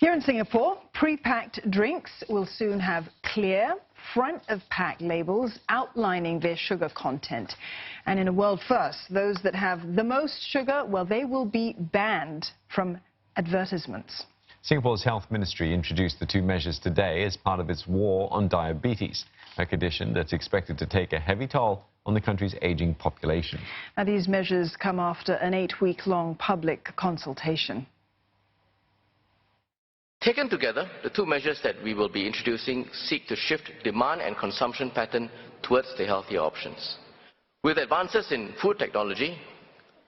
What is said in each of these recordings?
Here in Singapore, pre-packed drinks will soon have clear, front-of-pack labels outlining their sugar content. And in a world first, those that have the most sugar, well, they will be banned from advertisements. Singapore's Health Ministry introduced the two measures today as part of its war on diabetes, a condition that's expected to take a heavy toll on the country's aging population. Now, these measures come after an 8-week-long public consultation. Taken together, the two measures that we will be introducing seek to shift demand and consumption pattern towards the healthier options. With advances in food technology,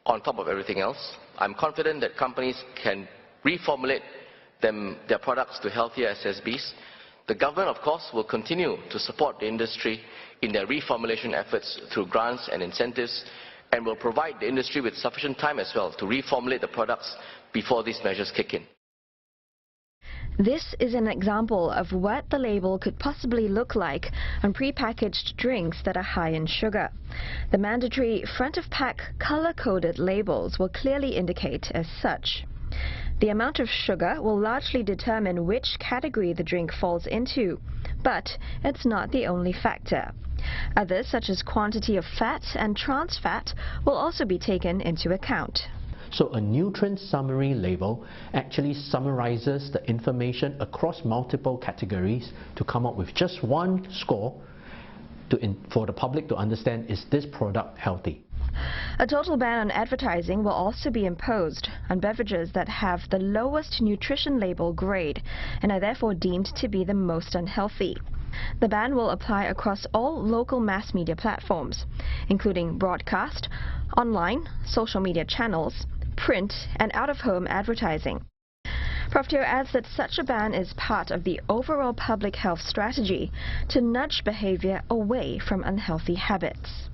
on top of everything else, I'm confident that companies can reformulate their products to healthier SSBs. The government, of course, will continue to support the industry in their reformulation efforts through grants and incentives, and will provide the industry with sufficient time as well to reformulate the products before these measures kick in. This is an example of what the label could possibly look like on prepackaged drinks that are high in sugar. The mandatory front-of-pack color-coded labels will clearly indicate as such. The amount of sugar will largely determine which category the drink falls into, but it's not the only factor. Others, such as quantity of fat and trans fat, will also be taken into account. So a nutrient summary label actually summarizes the information across multiple categories to come up with just one score for the public to understand, is this product healthy? A total ban on advertising will also be imposed on beverages that have the lowest nutrition label grade and are therefore deemed to be the most unhealthy. The ban will apply across all local mass media platforms, including broadcast, online, social media channels, print and out-of-home advertising. Prof Teo adds that such a ban is part of the overall public health strategy to nudge behavior away from unhealthy habits.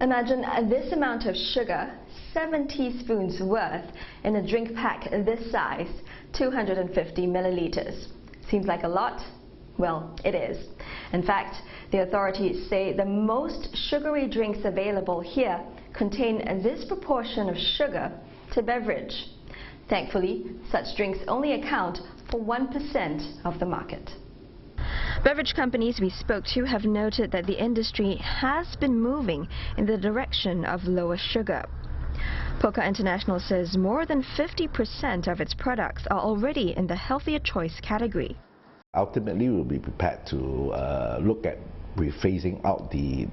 Imagine this amount of sugar, 7 teaspoons worth, in a drink pack this size, 250 milliliters. Seems like a lot? Well, it is. In fact, the authorities say the most sugary drinks available here contain this proportion of sugar to beverage. Thankfully, such drinks only account for 1% of the market. Beverage companies we spoke to have noted that the industry has been moving in the direction of lower sugar. Pokka International says more than 50% of its products are already in the healthier choice category. Ultimately, we'll be prepared to look at phasing out the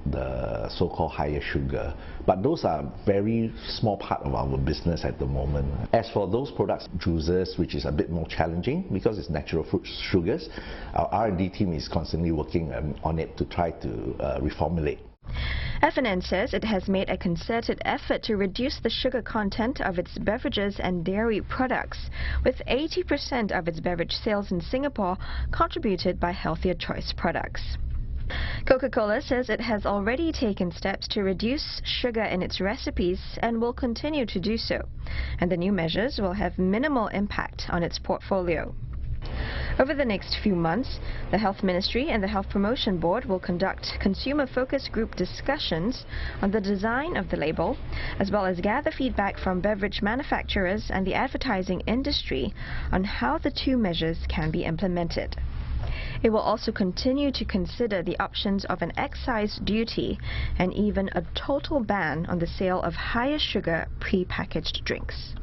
so-called higher sugar, but those are very small part of our business at the moment. As for those products, juices, which is a bit more challenging because it's natural fruit sugars, our R&D team is constantly working on it to try to reformulate. F&N says it has made a concerted effort to reduce the sugar content of its beverages and dairy products, with 80% of its beverage sales in Singapore contributed by healthier choice products. Coca-Cola says it has already taken steps to reduce sugar in its recipes and will continue to do so, and the new measures will have minimal impact on its portfolio. Over the next few months, the Health Ministry and the Health Promotion Board will conduct consumer focus group discussions on the design of the label, as well as gather feedback from beverage manufacturers and the advertising industry on how the two measures can be implemented. It will also continue to consider the options of an excise duty and even a total ban on the sale of higher sugar pre-packaged drinks.